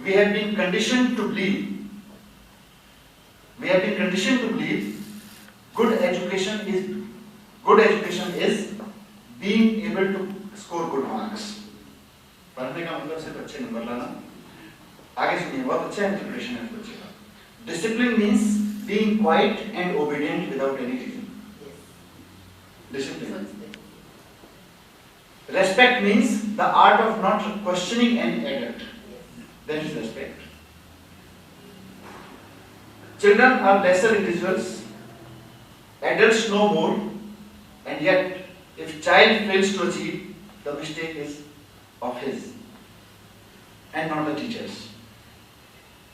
we have been conditioned to believe good education is being able to score good marks. पढ़ने का मतलब सिर्फ अच्छे नंबर लाना. आगे सुनिए, बहुत अच्छा इंटरप्रिटेशन है बच्चे का. Discipline means being quiet and obedient without any reason. Discipline. Respect means the art of not questioning any adult. That is respect. Children are lesser individuals. Adults know more, and yet, if child fails to achieve, the mistake is of his and not the teachers.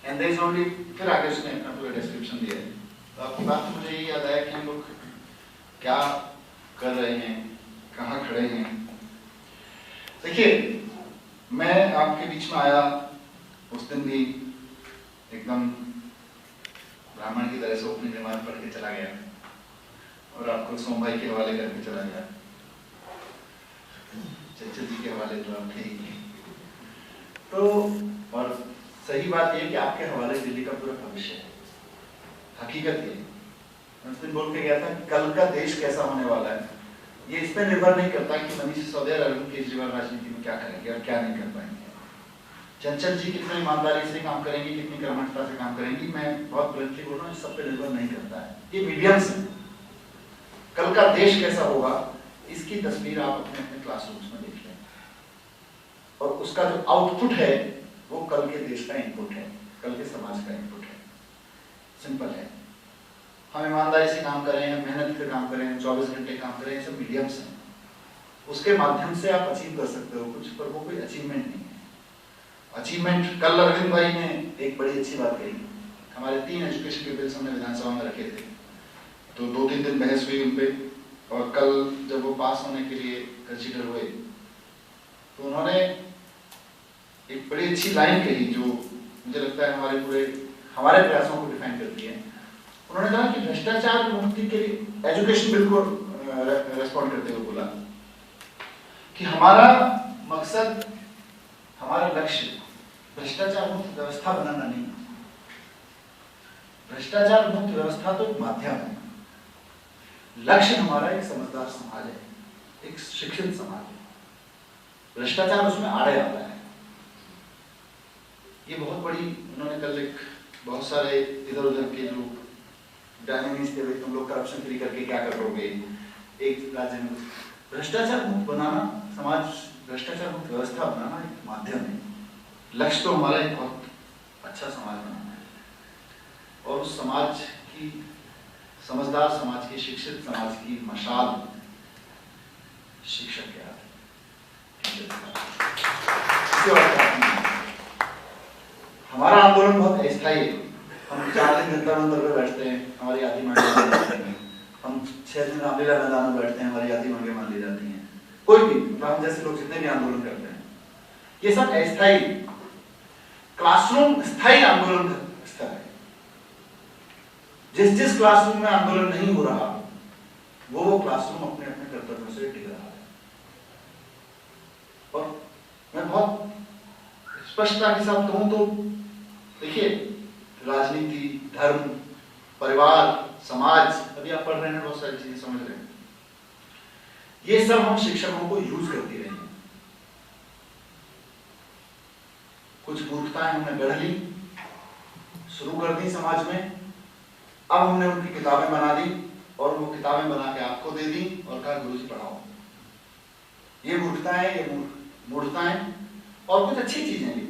And there is only, फिर आगे उसने अपना पूरा description दिया है. तो आपकी बात से मुझे ये याद आया कि हम लोग क्या कर रहे हैं, कहाँ खड़े हैं. देखिए, मैं आपके बीच में आया उस दिन भी एकदम ब्राह्मण की तरह से ओपनिंग रिमार्क पढ़ के चला गया और आपको सोम भाई के हवाले करके चला गया. चच्चू जी के हवाले तो आप थे ही. तो और सही बात यह कि आपके हवाले दिल्ली का पूरा भविष्य है. हकीकत ये मैं उस दिन बोल के गया था कि कल का देश कैसा होने वाला है ये इस पर निर्भर नहीं करता कि मनीष सिसोदिया और अरविंद केजरीवाल राजनीति में क्या करेंगे और क्या नहीं कर पाएंगे. चंचल जी कितनी ईमानदारी से काम करेंगी, कितनी कर्मठता से काम करेंगी, मैं बहुत ब्लंटली बोल रहा हूँ, इस सब पे निर्भर नहीं करता है. ये मीडियम्स है. कल का देश कैसा होगा इसकी तस्वीर आप अपने अपने क्लासरूम्स में देख लें और उसका जो आउटपुट है वो कल के देश का इनपुट है, कल के समाज का इनपुट है. सिंपल है. हम ईमानदारी से काम करें, मेहनत से काम करें, 24 घंटे काम करें, ये सब मीडियम्स हैं. उसके माध्यम से आप अचीव कर सकते हो कुछ, पर वो कोई अचीवमेंट नहीं है. अचीवमेंट, कल अरविंद भाई ने एक बड़ी अच्छी बात कही. हमारे 3 एजुकेशन के बिल्स हमने विधानसभा में रखे थे, तो 2-3 दिन बहस हुई उन पे, और कल जब वो पास होने के लिए कंसीडर हुए तो उन्होंने एक बड़ी अच्छी लाइन कही जो मुझे लगता है हमारे प्रयासों को डिफाइन करती है. उन्होंने कहा कि भ्रष्टाचार मुक्ति के लिए एजुकेशन बिल को रेस्पॉन्ड करते हुए बोला कि हमारा मकसद, हमारा लक्ष्य भ्रष्टाचार मुक्त व्यवस्था बनाना नहीं. भ्रष्टाचार मुक्त व्यवस्था तो एक माध्यम है. लक्ष्य हमारा एक समझदार समाज है, एक शिक्षित समाज है. भ्रष्टाचार उसमें आड़े आता है. ये बहुत बड़ी, उन्होंने कल एक बहुत सारे इधर उधर के जो डायनेमिक्स थे, तुम लोग करप्शन फ्री करके क्या करोगे, एक राज्य में भ्रष्टाचार मुक्त बनाना, समाज भ्रष्टाचार मुक्त व्यवस्था बनाना एक माध्यम है. लक्ष्य तो हमारा एक बहुत अच्छा समाज बनाना है और उस समाज की, समझदार समाज की, शिक्षित समाज की मशाल शिक्षक के हाथ है. हमारा आंदोलन बहुत अस्थायी है. हम 4 दिन जनता मंदिर पे बैठते हैं, हमारी आधी मांगे, हम 6 दिन रामलीला मैदान में बैठते हैं, हमारी आधी मांगे मान ली जाती हैं. कोई भी, हम जैसे लोग जितने भी आंदोलन करते हैं, ये सब अस्थायी. क्लासरूम स्थायी आंदोलन का स्तर है. जिस क्लासरूम में आंदोलन नहीं हो रहा वो क्लासरूम अपने अपने कर्तव्यों से टिक रहा है. और मैं बहुत स्पष्टता के साथ कहूं तो देखिए, राजनीति, धर्म, परिवार, समाज, अभी आप पढ़ रहे हैं, बहुत सारी चीजें समझ रहे हैं, ये सब हम शिक्षकों को यूज करती रही हैं. कुछ मूर्खताएं हमने गढ़ ली, शुरू कर दी समाज में. अब हमने उनकी किताबें बना दी और वो किताबें बना के आपको दे दी और कहा गुरुजी पढ़ाओ. ये मूर्खताएं, ये मूर्खताएं और कुछ अच्छी चीजें भी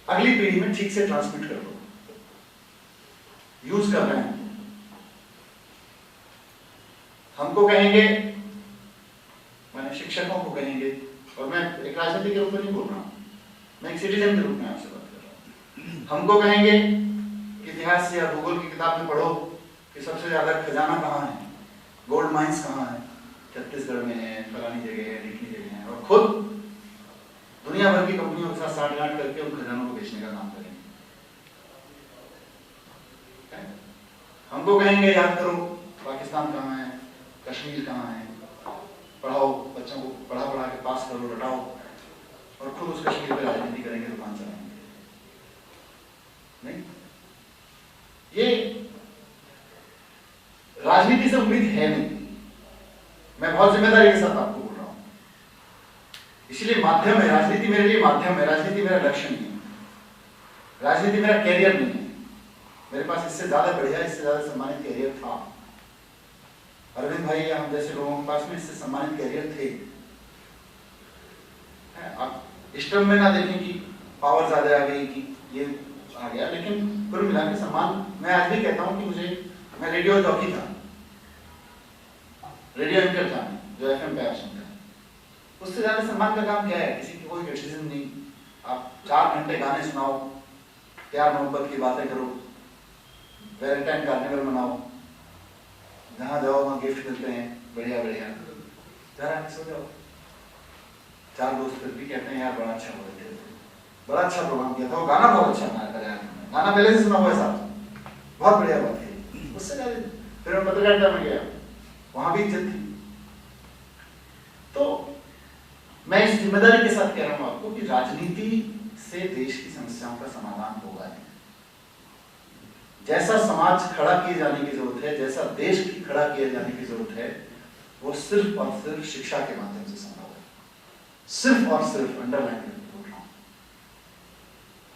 अगली पीढ़ी में ठीक से ट्रांसमिट कर दो. यूज कर रहे हैं. हमको कहेंगे, मैंने शिक्षकों को कहेंगे, और मैं एक राजनीति के रूप में नहीं बोल रहा हूं, मैं एक सिटीजन के रूप में आपसे बात कर रहा हूं. हमको कहेंगे कि इतिहास या भूगोल की किताब में पढ़ो कि सबसे ज्यादा खजाना कहाँ है, गोल्ड माइंस कहाँ है, छत्तीसगढ़ में है, फलानी जगह है, ढिकनी जगह है, और खुद दुनिया भर की कंपनियों के साथ साठगांठ करके उन खजानों को बेचने का काम करेंगे. हमको कहेंगे याद करो पाकिस्तान कहाँ है, कश्मीर कहाँ है, पढ़ाओ बच्चों को, पढ़ा के पास करो, रटाओ, और खुद उस कश्मीर पे राजनीति करेंगे, दुकान चलाएंगे. ये राजनीति से उम्मीद है नहीं। मैं बहुत जिम्मेदारी के साथ आपको बोल रहा हूं, इसलिए माध्यम है राजनीति, मेरे लिए माध्यम है, राजनीति मेरा लक्ष्य नहीं है, राजनीति मेरा कैरियर नहीं है। मेरे पास इससे ज्यादा बढ़िया, इससे ज्यादा सम्मानित कैरियर था। अरविंद भाई या हम जैसे लोगों के पास में इससे सम्मानित कैरियर थे। आप इस टर्म में ना देखें कि पावर ज्यादा आ गई कि ये आ गया, लेकिन कुल मिला के सम्मान मैं आज भी कहता हूं कि मैं रेडियो जॉकी था, रेडियो एंकर था जो एफएम पे आप सुनते हैं। उससे ज्यादा सम्मान का काम क्या है? किसी की कोई क्रिटिसिज्म नहीं, आप 4 घंटे गाने सुनाओ, प्यार मोहब्बत की बातें करो, वैलेंटाइन कार्निवल मनाओ, जहां जाओ वहां गिफ्ट मिलते हैं, बढ़िया बढ़िया, जरा सो जाओ। 4 दोस्त फिर भी कहते हैं यार बड़ा अच्छा बोल रहे थे, बड़ा अच्छा प्रोग्राम किया था, वो गाना बहुत अच्छा बनाया था, गाना पहले से सुना हुआ है साहब, बहुत बढ़िया बात थी। उससे ज्यादा फिर मैं पत्रकारिता में गया, वहां भी इज्जत थी। तो मैं इस जिम्मेदारी के साथ कह रहा हूं आपको कि राजनीति से देश की समस्याओं का समाधान होगा नहीं। जैसा समाज खड़ा किए जाने की जरूरत है, जैसा देश की खड़ा किए जाने की जरूरत है, वो सिर्फ और सिर्फ शिक्षा के माध्यम से संभव है। सिर्फ और सिर्फ, अंडरलाइन बोल रहा हूं,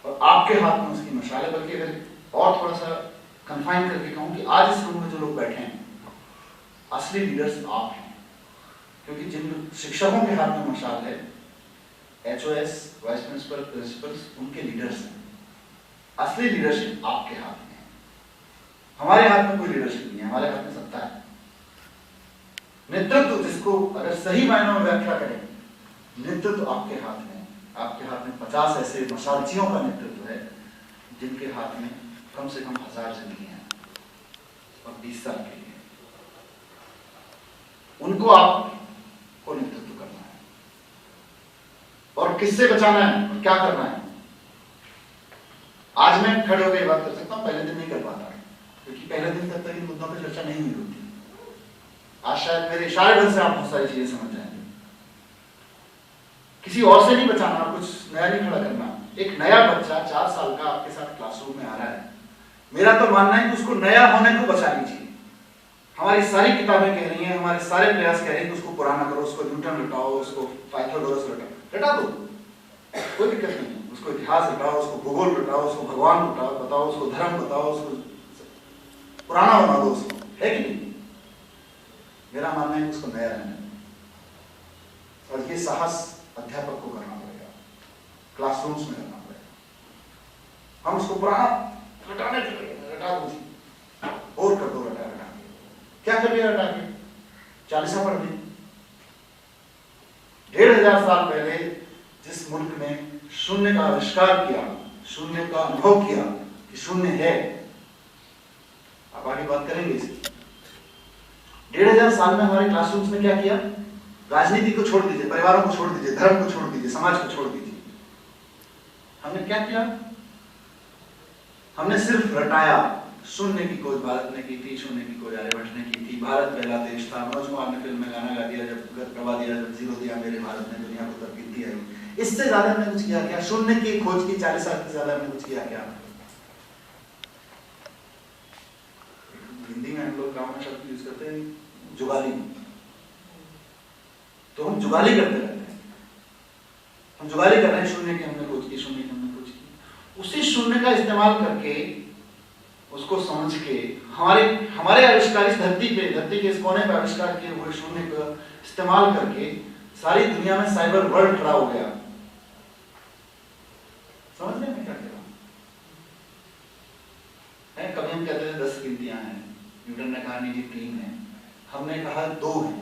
और आपके हाथ में उसकी मशाल है। बल्कि अगर और थोड़ा सा कंफाइन करके कहूं कि आज इस रूम में जो लोग बैठे हैं, असली लीडर्स आप हैं, क्योंकि जिन शिक्षकों के हाथ में मशाल है, HOS, वाइस प्रिंसिपल, प्रिंसिपल्स, उनके लीडर्स हैं। असली लीडरशिप आपके हाथ में है, हमारे हाथ में कोई लीडरशिप नहीं है, हमारे हाथ में सत्ता है। नेतृत्व जिसको अगर सही मायनों में व्याख्या करें, नेतृत्व आपके हाथ में है। आपके हाथ में 50 ऐसे मशालचियों का नेतृत्व है जिनके हाथ में कम से कम 1000 जिंदगियां हैं और 20 साल के लिए उनको आपको नेतृत्व करना है, और किससे बचाना है और क्या करना है। आज मैं खड़े होकर बात कर सकता हूं, पहले दिन नहीं कर पाता, क्योंकि पहले दिन तक इन मुद्दों पर चर्चा नहीं हुई होती। आज शायद मेरे इशारे भर से आप बहुत सारी चीजें समझ जाएंगे। किसी और से नहीं बचाना, कुछ नया नहीं खड़ा करना। एक नया बच्चा 4 साल का आपके साथ क्लासरूम में आ रहा है, मेरा तो मानना है कि उसको नया होने को बचा लीजिए। हमारी सारी किताबें कह रही हैं, हमारे सारे प्रयास कह रहे हैं कि उसको पुराना करो, उसको न्यूटन रटाओ, उसको पाइथागोरस रटा दो, कोई दिक्कत नहीं। उसको इतिहास रटाओ, उसको भूगोल रटाओ, उसको भगवान बताओ, उसको धर्म बताओ, उसको पुराना बना दो, उसको, है कि नहीं? मेरा मानना है कि उसको नया रहना है, और ये साहस अध्यापक को करना पड़ेगा, क्लासरूम्स में करना पड़ेगा। हम उसको पुराना रटाने रटा दो, और कर दो, रटा क्या कर लिया रटा के, 40 पढ़ दी। 1500 साल पहले जिस मुल्क ने शून्य का आविष्कार किया, शून्य का अनुभव किया कि शून्य है, आप आगे बात करेंगे इसकी। 1500 साल में हमारे क्लासरूम्स में क्या किया? राजनीति को छोड़ दीजिए, परिवारों को छोड़ दीजिए, धर्म को छोड़ दीजिए, समाज को छोड़ दीजिए, हमने क्या किया? हमने सिर्फ रटाया। शून्य की खोज भारत ने की थी, शून्य की खोज आर्यभट्ट ने की थी, भारत पहला देश था। मनोज कुमार ने फिल्म में गाना गा दिया, जब गवा दिया, जब जीरो दिया मेरे भारत ने दुनिया को तरक्की दी है। इससे ज्यादा हमने कुछ किया क्या? शून्य की खोज की 40 साल से ज्यादा हमने कुछ किया क्या? हिंदी में हम लोग गाँव में शब्द यूज करते हैं जुगाली, तो हम जुगाली करते रहते हैं, हम जुगाली कर रहे हैं। शून्य की हमने खोज की, शून्य की हमने खोज की। उसी शून्य का इस्तेमाल करके, उसको समझ के, हमारे आविष्कार इस धरती के इस कोने पर आविष्कार किए हुए शून्य का इस्तेमाल करके सारी दुनिया में साइबर वर्ल्ड खड़ा हो गया। समझ रहे हैं क्या कह रहा हूं? कभी हम कहते हैं 10 गिनतियां हैं, न्यूटन ने कहा नहीं जी 3 है, हमने कहा 2 है,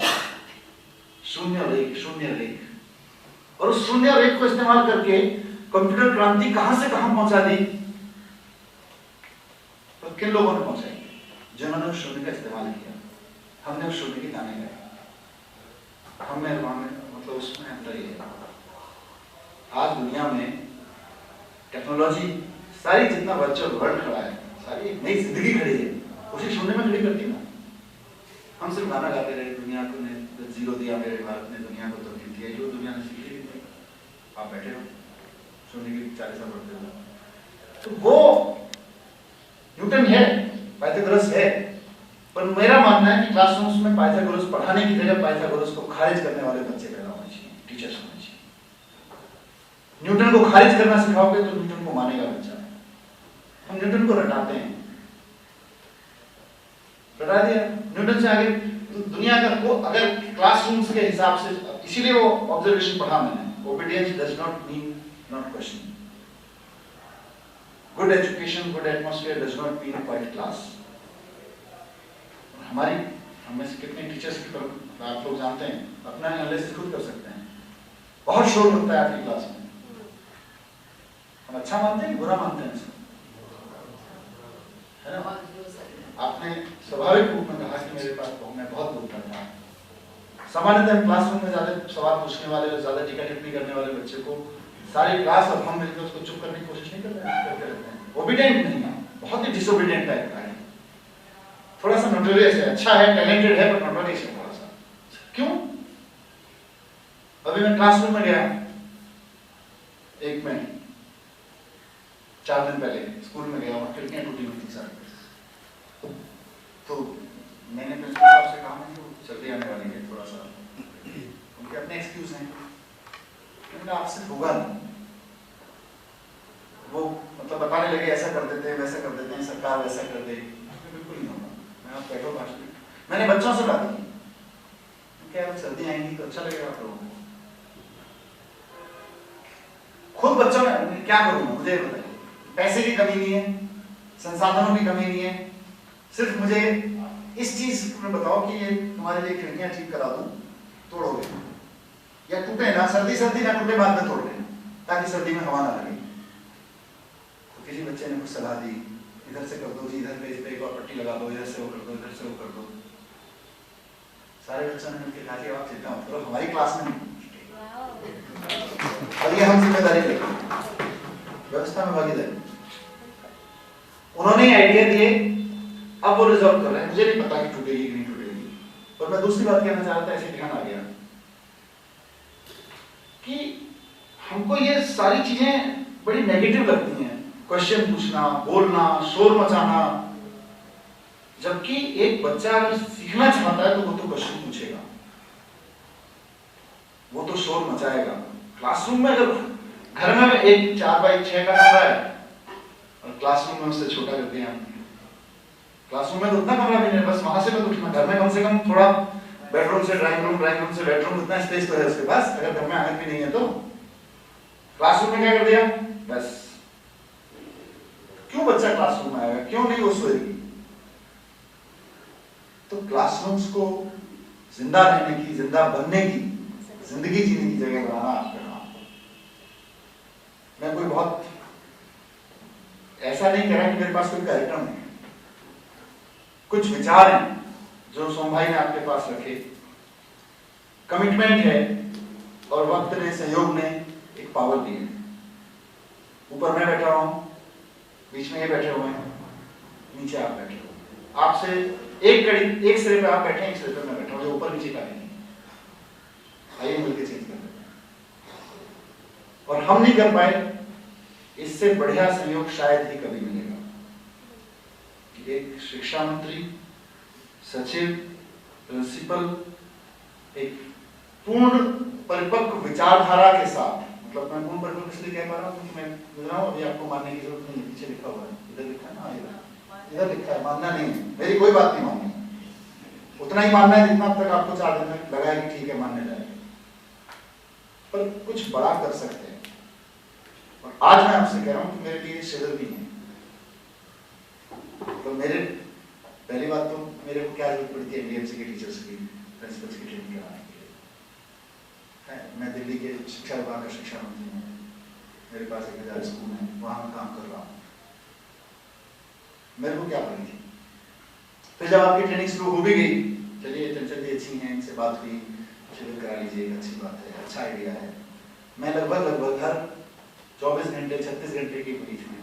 0 और 1, 0 और 1। और उस 0 और 1 को इस्तेमाल करके कंप्यूटर क्रांति कहां से कहां पहुंचा दी? तो किन लोगों ने पहुंचाई? जिन्होंने उस शून्य का इस्तेमाल किया। हमने उस शून्य के दाने गए, हमने मतलब उसमें अंतर ही है। आज दुनिया में टेक्नोलॉजी सारी जितना वर्चुअल वर्ल्ड खड़ा है, सारी एक नई जिंदगी खड़ी है, उसी शून्य में खड़ी करती ना। हम सिर्फ गाना गाते रहे, दुनिया को ने जीरो दिया मेरे भारत ने दुनिया को तरक्की दी है, जो दुनिया ने सीखी नहीं। आप बैठे हो शून्य की 40 साल बढ़ते हो, तो वो न्यूटन है पाइथागोरस है, पर मेरा मानना है कि क्लासरूम्स में पाइथागोरस पढ़ाने की जगह पाइथागोरस को खारिज करने वाले बच्चे पैदा होने चाहिए, टीचर्स होने चाहिए। न्यूटन को खारिज करना सिखाओगे तो न्यूटन को मानेगा बच्चा। हम न्यूटन को रटाते हैं, रटा दिया न्यूटन से आगे दुनिया का को अगर क्लासरूम्स के हिसाब से, इसीलिए वो ऑब्जर्वेशन पढ़ा मैंने, obedience does not mean not question, good education, good atmosphere does not mean a quite class. हमारी हम में से कितने टीचर्स की आप लोग जानते हैं, अपना एनालिसिस खुद कर सकते हैं। बहुत शोर होता है आपकी क्लास में, हम अच्छा मानते हैं बुरा मानते हैं इसको, है ना? आपने स्वाभाविक रूप में कहा कि मेरे पास मैं बहुत बोलता था। सामान्यतः क्लासरूम में ज्यादा सवाल पूछने वाले और ज्यादा टीका टिप्पणी करने वाले बच्चे को सारी क्लास और हम मिलकर उसको चुप करने की कोशिश नहीं करते हैं। ओबीडिएंट नहीं है, बहुत ही डिसोबीडिएंट टाइप का है, थोड़ा सा नोटोरियस है, अच्छा है, टैलेंटेड है, पर नोटोरियस है थोड़ा सा। क्यों? अभी मैं क्लासरूम में गया एक में 4 दिन पहले स्कूल में गया और खिड़कियां टूटी हुई थी सर, तो मैंने प्रिंसिपल साहब से कहा कि वो जल्दी आने वाली है, थोड़ा सा उनके अपने एक्सक्यूज हैं, मैंने आपसे होगा नहीं। वो मतलब बताने लगे ऐसा कर देते हैं, वैसा कर देते हैं, सरकार वैसा कर दे, बिल्कुल नहीं होगा। मैं आप बैठो भाषण, मैंने बच्चों से बात की, क्या सर्दी आएंगी तो अच्छा लगेगा आप लोगों को। खुद बच्चों में क्या करूंगा मुझे बताइए, पैसे की कमी नहीं है, संसाधनों की कमी नहीं है, सिर्फ मुझे इस चीज में बताओ कि ये तुम्हारे लिए खिड़कियां ठीक करा दूं, तोड़ोगे या टूटे ना, सर्दी सर्दी ना टूटे, बाद में तोड़ लेना ताकि सर्दी में हवा ना लगे। तो किसी बच्चे ने कुछ सलाह दी, इधर से कर दो जी, इधर पे इस पे एक और पट्टी लगा दो, इधर से वो कर दो, इधर से वो कर दो। सारे बच्चों ने मिलकर कहा कि आप चिंता मत करो, हमारी क्लास में और ये हम जिम्मेदारी लेंगे, व्यवस्था में भागीदारी। उन्होंने आइडिया दिए, अब वो रिजॉल्व कर रहे हैं, मुझे नहीं पता कि टूटेगी कि नहीं टूटेगी। और मैं दूसरी बात कहना चाहता था, ऐसे ध्यान आ गया कि हमको ये सारी चीजें बड़ी नेगेटिव लगती हैं, क्वेश्चन पूछना, बोलना, शोर मचाना, जबकि एक बच्चा अगर सीखना चाहता है तो वो तो क्वेश्चन पूछेगा, वो तो शोर मचाएगा। क्लासरूम में अगर घर में 1 4x6 का कमरा है और क्लासरूम में उससे छोटा कर दिया, क्लासरूम में तो उतना कमरा भी नहीं, बस वहां से मत उठना, घर में कम से कम थोड़ा बेडरूम से ड्राइंग रूम, ड्राइंग रूम से बेडरूम, उतना स्पेस तो है उसके पास, अगर घर में आंगन भी नहीं है तो। क्लासरूम में क्या कर दिया बस, क्यों बच्चा क्लासरूम में आएगा, क्यों नहीं वो सोएगी? तो क्लासरूम्स को जिंदा रहने की, जिंदा बनने की, जिंदगी जीने की जगह बनाना आपका काम। मैं कोई बहुत ऐसा नहीं कह रहा कि मेरे पास कोई कार्यक्रम नहीं, कुछ विचार हैं जो सोम भाई ने आपके पास रखे, कमिटमेंट है और वक्त ने, सहयोग ने एक पावर दी है। ऊपर मैं बैठा हूं, बीच में ये बैठे हुए हैं, नीचे आप बैठे हो, आपसे एक सिरे पे आप बैठे हैं, एक सिरे पे मैं बैठा हूं, जो ऊपर नीचे का नहीं। आइए मिलकर चेंज कर देते हैं। और हम नहीं कर पाए, इससे बढ़िया सहयोग शायद ही कभी मिलेगा। एक शिक्षा मंत्री, सचिव, प्रिंसिपल एक पूर्ण परिपक्व विचारधारा के साथ, मतलब मैं पूर्ण परिपक्व इसलिए कह पा रहा हूँ क्योंकि मैं गुजरा हूँ, अभी आपको मानने की जरूरत नहीं है, पीछे लिखा हुआ है, इधर लिखा है ना, इधर लिखा है, मानना नहीं है, मेरी कोई बात नहीं माननी, उतना ही मानना है जितना अब तक आपको 4 दिन में लगा है कि ठीक है मानने जाएगा, पर कुछ बड़ा कर सकते हैं। और आज मैं आपसे कह रहा हूँ कि मेरे लिए शिविर भी है, तो मेरे पहली बात तो मेरे को क्या जरूरत पड़ती है एमडीएमसी के टीचर्स की, प्रिंसिपल्स की ट्रेनिंग कराने के लिए। मैं दिल्ली के शिक्षा विभाग का शिक्षा मंत्री हूँ, मेरे पास 1000 स्कूल है, वहां मैं काम कर रहा हूँ, मेरे को क्या पड़ी थी। फिर जब आपकी ट्रेनिंग शुरू हो भी गई, चलिए चंचल जी अच्छी हैं, इनसे बात हुई, शिविर करा लीजिए, अच्छी बात है, अच्छा आइडिया है। मैं लगभग हर 24 घंटे 36 घंटे की बीच में,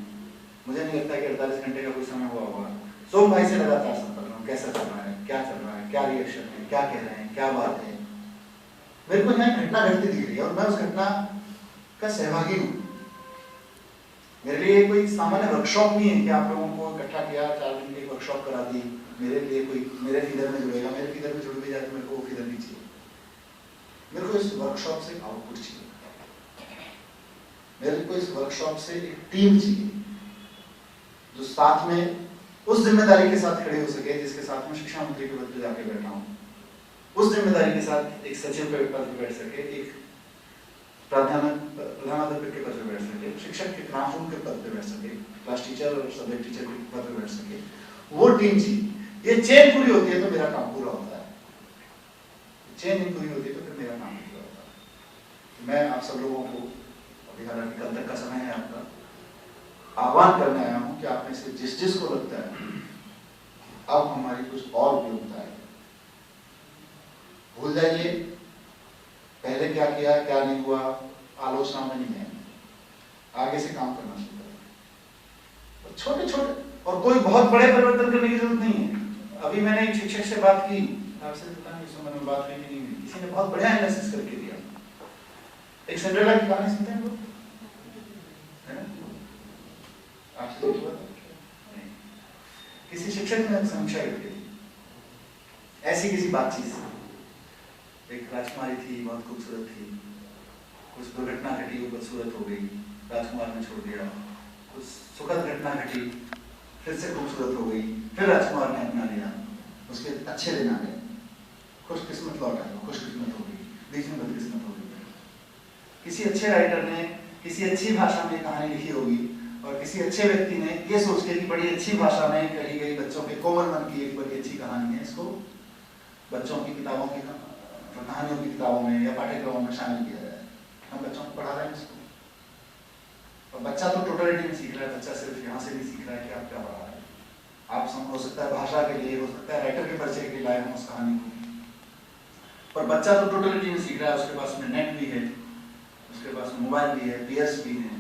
मुझे नहीं लगता कि 48 घंटे का कोई समय हुआ होगा, सोम भाई से लगातार संपर्क हूँ, कैसा चल रहा है, क्या चल रहा है, क्या रिएक्शन है, क्या कह रहे हैं, क्या बात है। मेरे को यहाँ घटना घटती दिख रही है और मैं उस घटना का सहभागी हूँ। मेरे लिए कोई सामान्य वर्कशॉप नहीं है कि आप लोगों को इकट्ठा किया, 4 दिन की वर्कशॉप करा दी, मेरे लिए कोई मेरे फीडर में जुड़ेगा, मेरे फीडर में जुड़ भी जाए तो मेरे को वो फीडर नहीं चाहिए। मेरे को इस वर्कशॉप से आउटपुट चाहिए, मेरे को इस वर्कशॉप से एक टीम चाहिए जो साथ में उस जिम्मेदारी के साथ खड़े हो सके जिसके साथ में शिक्षा मंत्री के पद पे जाके बैठा हूँ, उस जिम्मेदारी के साथ एक सचिव के पद पे बैठ सके, एक प्रधानाध्यापक के पद पे बैठ सके, शिक्षक के क्लासरूम के पद पे बैठ सके, क्लास टीचर और सब्जेक्ट टीचर के पद पे बैठ सके, वो टीम चाहिए। ये चेन पूरी होती है तो मेरा काम पूरा होता है, चेन नहीं पूरी होती है तो फिर मेरा काम पूरा होता है। मैं आप सब लोगों को, अभी हालांकि कल तक का समय है आपका, आह्वान करने आया हूँ कि आप में से जिस जिस को लगता है अब हमारी कुछ और उपयोगिता है, भूल जाइए पहले क्या किया क्या नहीं हुआ, आलोचना में नहीं है, आगे से काम करना शुरू करें। छोटे छोटे, और कोई बहुत बड़े परिवर्तन करने की जरूरत नहीं है। अभी मैंने एक शिक्षक से बात की, आपसे पता नहीं इस उम्र में बात हुई कि नहीं हुई, किसी ने बहुत बढ़िया एनालिसिस करके दिया। एक सिंड्रेला की कहानी सुनते हैं लोग, आपसे नहीं, किसी शिक्षक ने समीक्षा करके दी ऐसी किसी बातचीत से। एक राजकुमारी थी, बहुत खूबसूरत थी, कुछ दुर्घटना घटी, वो बदसूरत हो गई, राजकुमार ने छोड़ दिया, कुछ सुखद घटना घटी, फिर से खूबसूरत हो गई, फिर राजकुमार ने अपना लिया, उसके अच्छे दिन आ गए, खुशकिस्मत लौट आई, खुशकिस्मत हो गई, बीच में बदकिस्मत हो गई। किसी अच्छे राइटर ने किसी अच्छी भाषा में कहानी लिखी होगी और किसी अच्छे व्यक्ति ने ये सोच के कि बड़ी अच्छी भाषा में कही गई, बच्चों के कोमल मन की एक बड़ी अच्छी कहानी है, इसको बच्चों की किताबों की कहानियों की किताबों में या पाठ्यक्रमों में शामिल किया जाए। हम बच्चों को पढ़ा रहे हैं इसको, और बच्चा तो टोटलिटी में सीख रहा है, बच्चा सिर्फ यहाँ से नहीं सीख रहा है कि आप क्या पढ़ा रहे हैं। आप हो सकता है भाषा के लिए, हो सकता है राइटर के परिचय के लिए लाए हम उस कहानी को, पर बच्चा तो टोटलिटी में सीख रहा है। उसके पास में नेट भी है, उसके पास मोबाइल भी है, पीएस भी है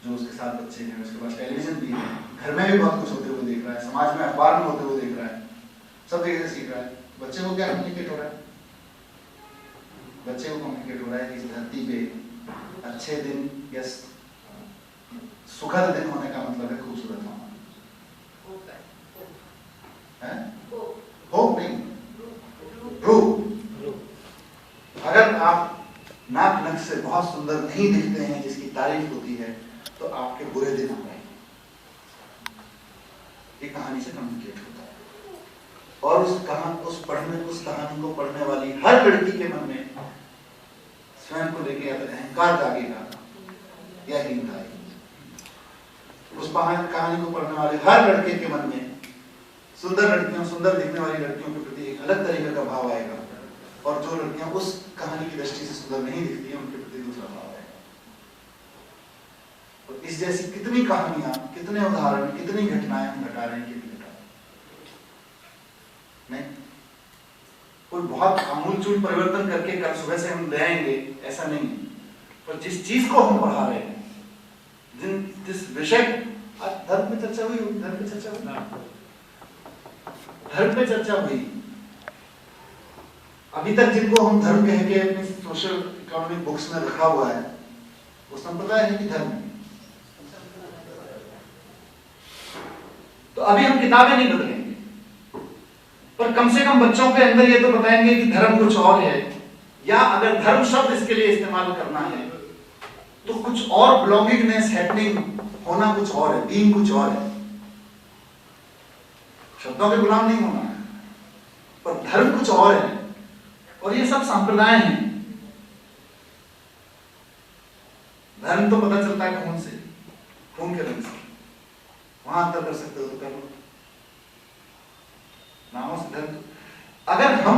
जो उसके साथ बच्चे हैं, उसके पास टेलीविजन भी है, घर में भी बहुत कुछ होते हुए देख रहा है, समाज में अखबार में होते हुए देख रहा है, सब जगह से सीख रहा है। बच्चे को क्या कम्युनिकेट हो रहा है? बच्चे को कम्युनिकेट हो रहा है कि इस धरती पे अच्छे दिन या सुखद दिन होने का मतलब है खूबसूरत होना। होप नहीं, रूप। अगर आप नाक नक से बहुत सुंदर नहीं दिखते हैं जिसकी तारीफ होती है तो आपके बुरे दिन आ गए। ये कहानी से कम्युनिकेट होता है, और उस कहानी को पढ़ने वाली हर लड़की के मन में स्वयं को लेके या तो अहंकार जागेगा या हीनता आएगी। उस कहानी को पढ़ने वाले हर लड़के के मन में सुंदर दिखने वाली लड़कियों के प्रति एक अलग तरीके का भाव आएगा, और जो लड़कियां उस कहानी की दृष्टि से सुंदर नहीं दिखती हैं उनके प्रति दूसरा भाव आएगा। और इस जैसी कितनी कहानियां, कितने उदाहरण, कितनी घटनाएं हम घटा रहे हैं कि नहीं। कोई बहुत आमूलचूल परिवर्तन करके कल सुबह से हम ले आएंगे ऐसा नहीं है, पर जिस चीज को हम पढ़ा रहे हैं, जिस विषय, धर्म पे चर्चा हुई, धर्म पे चर्चा हुई। अभी तक जिनको हम धर्म कह के अपनी सोशल इकोनॉमिक बुक्स में रखा हुआ है वो संप्रदाय है कि धर्म है। तो अभी हम किताबें नहीं बदलेंगे, पर कम से कम बच्चों के अंदर ये तो बताएंगे कि धर्म कुछ और है, या अगर धर्म शब्द इसके लिए इस्तेमाल करना है तो कुछ और, बिलोंगिंगनेस, हैपनिंग, होना कुछ और है, बीइंग कुछ और है। शब्दों के गुलाम नहीं होना है, पर धर्म कुछ और है। और ये सब संप्रदाय हैं। धर्म तो पता चलता है खून से, खून के रंग से, वहां अंतर कर सकते हो तो कर लो, नामों से धर्म। अगर हम,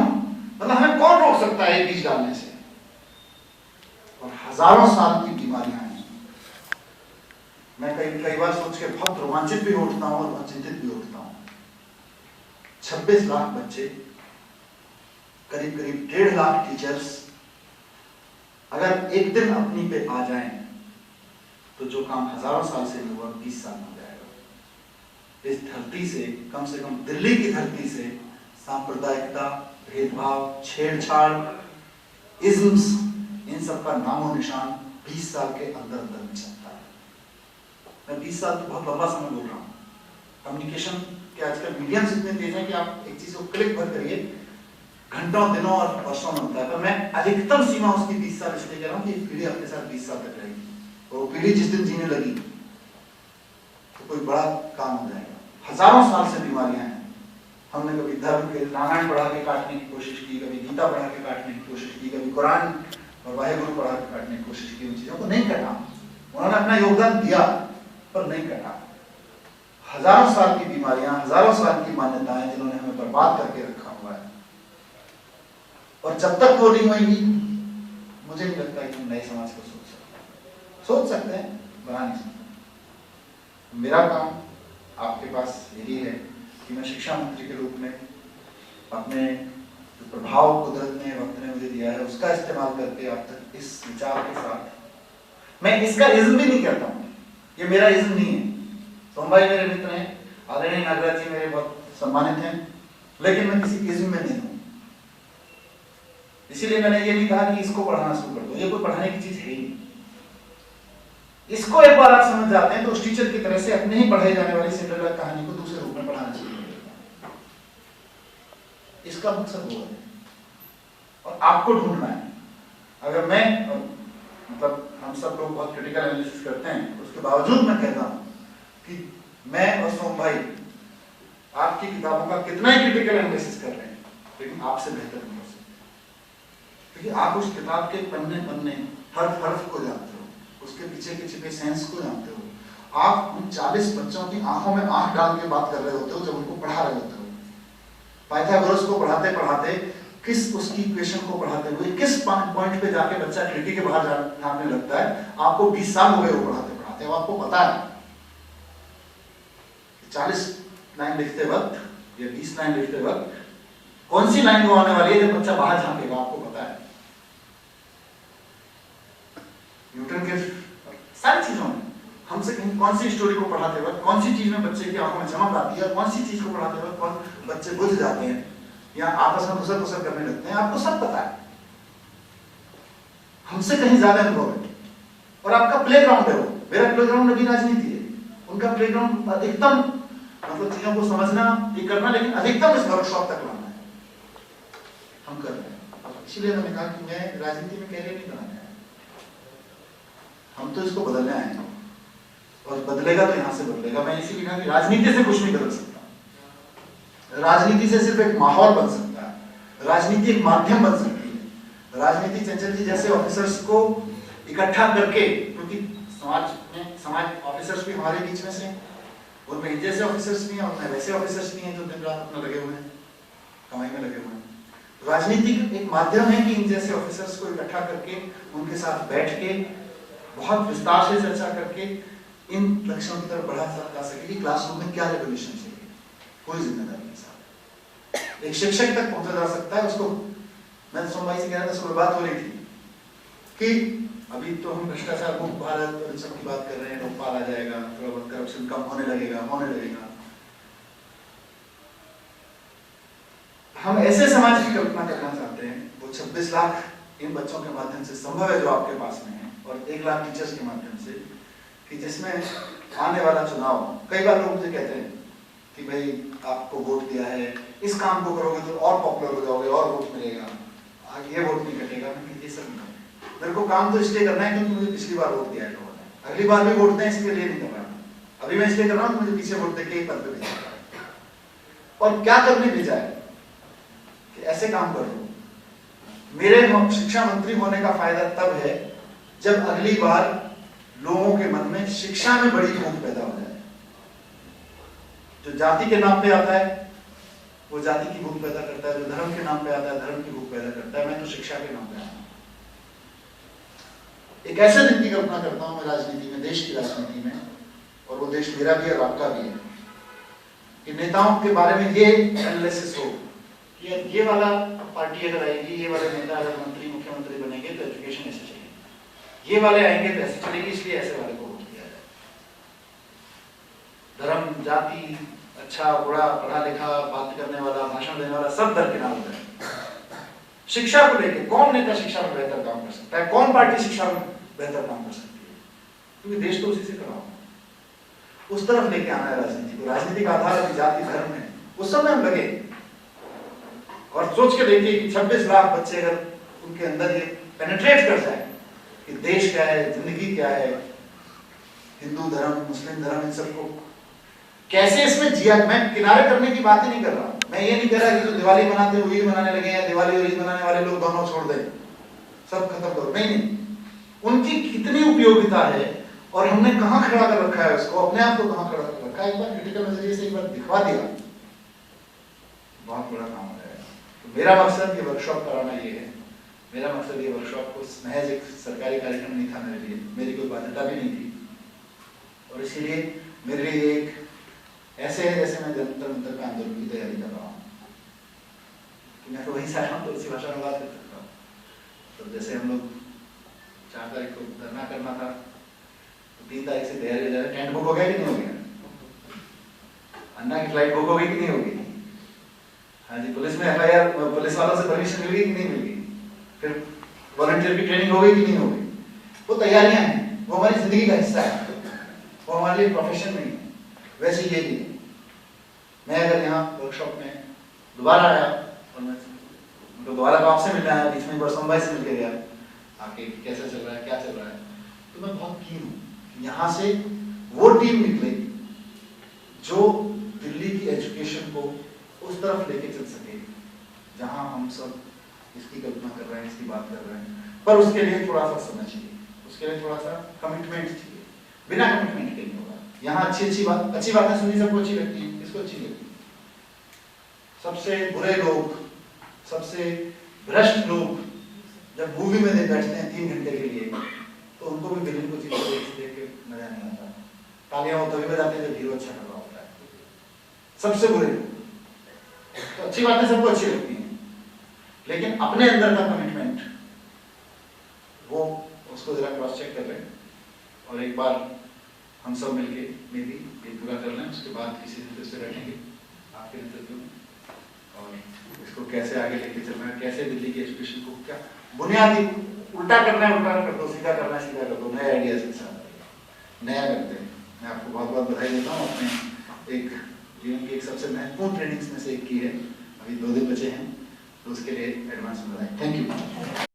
मतलब हमें कौन रोक सकता है बीज डालने से? और हजारों साल की बीमारियां हैं। मैं कई बार सोच के बहुत रोमांचित भी उठता हूं और बहुत चिंतित भी उठता हूं। 26 लाख बच्चे, करीब 1.5 लाख टीचर्स अगर एक दिन अपनी पे आ जाएं तो जो काम हजारों साल से हुआ 20 साल में हो जाएगा। इस धरती से कम दिल्ली की धरती से सांप्रदायिकता, भेदभाव, छेड़छाड़, इज्म्स, इन सब का नामो निशान 20 साल के अंदर मिट सकता है। 20 साल तो बहुत लंबा समय बोल रहा हूँ। कम्युनिकेशन के आजकल मीडियम्स इतने तेज हैं कि आप एक चीज को क्लिक भर करिए, घंटों, दिनों और वर्षों में होता है। पर मैं अधिकतम सीमा उसकी 20 साल इसलिए कह रहा हूँ कि पीढ़ी आपके साथ 20 साल तक रहेगी, और वो पीढ़ी जिस दिन जीने लगी तो कोई बड़ा काम हो जाएगा। हजारों साल से बीमारियां हैं। हमने कभी धर्म के रामायण पढ़ा के काटने की कोशिश की, कभी गीता पढ़ा के काटने की कोशिश की, कभी कुरान और वाहेगुरु पढ़ा के काटने की कोशिश की। उन चीजों को नहीं काटा, उन्होंने अपना योगदान दिया पर नहीं काटा। हजारों साल की बीमारियां, हजारों साल की मान्यताएं जिन्होंने हमें बर्बाद करके रखा हुआ है, और जब तक वो नहीं होगी मुझे नहीं लगता कि हम नए समाज को सोच सकते हैं, बना नहीं सकते। मेरा काम आपके पास यही है कि मैं शिक्षा मंत्री के रूप में अपने जो प्रभाव कुदरत ने, वक्त ने मुझे दिया है, उसका इस्तेमाल करके आप तक इस विचार के साथ, मैं इसका इज्म भी नहीं करता हूँ, ये मेरा इज्म नहीं है। सोम भाई मेरे मित्र हैं, आदरणीय नागराज जी मेरे बहुत सम्मानित हैं, लेकिन मैं किसी इज्म में नहीं हूँ। इसीलिए मैंने ये नहीं कहा कि इसको पढ़ाना शुरू कर दो, ये कोई पढ़ाने की चीज है ही नहीं। इसको एक बार आप समझ जाते हैं तो उस टीचर की तरह से अपने ही पढ़ाई जाने वाली सिंड्रेला कहानी को दूसरे रूप में पढ़ाना शुरू कर देता है। इसका मकसद वो है, और आपको ढूंढना है। अगर मैं, मतलब हम सब लोग बहुत क्रिटिकल एनालिसिस करते हैं, उसके बावजूद मैं कहता हूं कि मैं और सोम भाई आपकी किताबों का कितना ही क्रिटिकल एनालिसिस कर रहे हैं, लेकिन आपसे बेहतर नहीं हो सकते, क्योंकि आप उस किताब के पन्ने पन्ने, हर हर्फ को जानते हो, उसके पीछे के छिपे सेंस को जानते हो। आप उन 40 बच्चों की आंखों में आंख डाल के बात कर रहे होते हो जब उनको पढ़ा रहे होते हो। पाइथागोरस को पढ़ाते पढ़ाते, किस उसकी इक्वेशन को पढ़ाते हुए किस पॉइंट पे जाके बच्चा खिड़की के बाहर भागने लगता है, आपको 20 साल हो गए वो पढ़ाते पढ़ाते, वो आपको पता है। 40 लाइन लिखते वक्त या 20 लाइन लिखते वक्त कौन सी लाइन वो आने वाली है जब बच्चा बाहर झांकेगा, आपको पता है। न्यूटन के सारी चीजों में हमसे कौन सी स्टोरी को पढ़ाते वक्त कौन सी चीज में बच्चे की आंखों में चमक आती है, कौन सी चीज को पढ़ाते वक्त कौन बच्चे बुझ जाते हैं या आपस में घुसर घुसर करने लगते हैं, आपको सब पता है। हमसे कहीं ज्यादा अनुभव है, और आपका प्लेग्राउंड है वो। मेरा प्लेग्राउंड अभी राजनीति है, उनका प्लेग्राउंड अधिकतम, मतलब चीजों को समझना, ये करना, लेकिन अधिकतम इस वर्कशॉप तक लाना है। हम कर रहे हैं, इसीलिए मैंने कहा कि मैं राजनीति में कैरियर नहीं बनाना है, हम तो इसको बदलने आए हैं, और बदलेगा तो यहां से बदलेगा। मैं इसीलिए कहा कि राजनीति से कुछ नहीं बदल सकता, राजनीति से सिर्फ एक माहौल बन सकता है, राजनीति एक माध्यम बन सकती है। राजनीति चंचल जी जैसे ऑफिसर्स को इकट्ठा करके, क्योंकि समाज ऑफिसर्स भी हमारे बीच में से, उनमें इन जैसे ऑफिसर्स भी हैं, उनमें वैसे ऑफिसर्स भी हैं जो दिन रात अपना लगे हुए हैं, कमाई में लगे हुए हैं। राजनीति एक माध्यम है कि इन जैसे ऑफिसर्स को इकट्ठा करके, उनके साथ बैठ के, बहुत विस्तार से चर्चा करके इन लक्ष्यों की तरफ बढ़ा जा सके कि क्लासरूम में क्या रेवोल्यूशन चाहिए, पूरी जिम्मेदारी के साथ एक शिक्षक तक पहुंचा जा सकता है। उसको मैं सोम भाई से कह रहा था, सुबह बात हो रही थी कि अभी तो हम भ्रष्टाचार मुक्त भारत और इन सब की बात कर रहे हैं, लोकपाल आ जाएगा, थोड़ा बहुत करप्शन कम होने लगेगा। हम ऐसे समाज की कल्पना करना चाहते हैं, वो 26 लाख इन बच्चों के माध्यम से संभव है जो आपके पास में है, और 1 लाख टीचर्स के माध्यम से, कि जिसमें आने वाला चुनाव, कई बार लोग मुझे कहते हैं कि भाई आपको वोट दिया है, इस काम को करोगे तो और पॉपुलर हो जाओगे, और वोट मिलेगा, आगे ये वोट नहीं कटेगा। मैं ये सब नहीं, मेरे को काम तो इसलिए करना है क्योंकि मुझे पिछली बार वोट दिया है लोगों ने, अगली बार भी वोट दें इसके लिए नहीं कर रहा, अभी मैं इसलिए कर रहा हूँ मुझे पीछे वोट देके एक पद पे भेजा। और क्या करने भेजा है कि ऐसे काम करो। मेरे शिक्षा मंत्री होने का फायदा तब है जब अगली बार लोगों के मन में शिक्षा में बड़ी भूख पैदा हो जाए। जो जाति के नाम पे आता है वो जाति की भूख पैदा करता है, जो धर्म के नाम पे आता है धर्म की भूख पैदा करता है। मैं तो शिक्षा के नाम पे आया हूं। एक ऐसे दिन की कल्पना करता हूं मैं राजनीति में, देश की राजनीति में, और वो देश मेरा भी और आपका भी है, कि नेताओं के बारे में ये एनालिसिस हो कि ये वाला पार्टी अगर आएगी, ये वाले नेता अगर मंत्री मुख्यमंत्री बनेंगे तो एजुकेशन ऐसे चलेगी, ये वाले आएंगे तो ऐसे चलेगी, इसलिए ऐसे वाले को वोट दिया जाए। धर्म, जाति, अच्छा बुरा, पढ़ा लिखा, बात करने वाला, भाषण देने वाला, सब दरकिनार हो जाए। शिक्षा को लेकर कौन नेता शिक्षा में बेहतर काम कर सकता है, कौन पार्टी शिक्षा में बेहतर काम कर सकती है, क्योंकि देश तो उसी से खड़ा होगा। उस तरफ लेके आना है राजनीति को। राजनीति का आधार अभी जाति धर्म है, उस समय हम लगे और सोच के देखिए कि 26 लाख बच्चे अगर उनके अंदर ये पेनिट्रेट कर जाए कि देश क्या है, जिंदगी क्या है, हिंदू धर्म, मुस्लिम धर्म, इन सबको कैसे इसमें जिया। मैं किनारे करने की बात ही नहीं कर रहा, मैं ये नहीं कह रहा कि जो दिवाली मनाते हुए मनाने लगे हैं, दिवाली और ईद मनाने वाले लोग दोनों छोड़ दें, सब खत्म करो, नहीं। उनकी कितनी उपयोगिता है और हमने कहां खड़ा कर रखा है उसको, अपने आप को कहां खड़ा कर रखा है, एक बार क्रिटिकल नजरिए से एक बार दिखवा दिया, बहुत बड़ा काम हो जाएगा। तो मेरा मकसद ये वर्कशॉप कराना ये है, मेरा मकसद ये वर्कशॉप को महज एक सरकारी कार्यक्रम नहीं था मेरे लिए, मेरी कोई बाध्यता भी नहीं थी, और इसीलिए मेरे लिए एक ऐसे है जैसे मैं जंतर मंतर पे आंदोलन की तैयारी कर रहा हूँ कि मैं तो वहीं से आया हूँ, तो उसी भाषा में बात कर सकता हूँ। तो जैसे हम लोग 4 तारीख को धरना करना था, तो 3 तारीख से तैयारी हो जा रही है। टेंट बुक हो गया कि नहीं हो गया? अन्ना की फ्लाइट बुक हो गई कि नहीं होगी? हाँ जी, पुलिस में FIR, पुलिस वालों से परमिशन मिल गई कि नहीं मिल गई? फिर वॉलंटियर की ट्रेनिंग हो गई कि नहीं हो गई? वो तैयारियां हैं, वो हमारी जिंदगी का हिस्सा है, वो हमारे लिए प्रोफेशन नहीं है। वैसे ये भी मैं अगर यहाँ वर्कशॉप में दोबारा आया और मैं तो दोबारा तो आपसे मिलना है, बीच में बरसों भाई से मिल के गया आके कैसा चल रहा है, क्या चल रहा है, तो मैं बहुत कीन हूँ यहाँ से वो टीम निकलेगी जो दिल्ली की एजुकेशन को उस तरफ लेके चल सके जहाँ हम सब इसकी कल्पना कर रहे हैं, इसकी बात कर रहे हैं। पर उसके लिए थोड़ा सा समय चाहिए, उसके लिए थोड़ा सा कमिटमेंट चाहिए, बिना कमिटमेंट के नहीं होगा। यहाँ अच्छी बातें सुननी सबको अच्छी लगती है, किसको अच्छी लगती है? सबसे बुरे लोग, सबसे भ्रष्ट लोग जब मूवी में बैठते हैं 3 घंटे के लिए, तो उनको भी विलेन को चीजें देख के मजा नहीं आता। तालियां वो तभी बजाते हैं जब हीरो अच्छा कर रहा होता है। सबसे बुरे लोग, तो अच्छी बातें सबको अच्छी लगती हैं, लेकिन अपने अंदर का कमिटमेंट वो उसको जरा क्रॉस चेक कर लें और एक बार हम सब मिलके मेरी ये पूरा कर लें। उसके बाद किसी दिन फिर से बैठेंगे आपके नेतृत्व में और इसको कैसे आगे लेके चलना है, कैसे दिल्ली की एजुकेशन को क्या बुनियादी उल्टा करना है, उल्टा कर दो, सीधा करना है, सीधा कर दो, नए आइडियाज के साथ नया करते हैं। मैं आपको बहुत बहुत बधाई देता हूँ, अपने एक जीवन की एक सबसे महत्वपूर्ण ट्रेनिंग्स में से एक की है, अभी 2 दिन बचे हैं, तो उसके लिए एडवांस में बधाई। Thank you.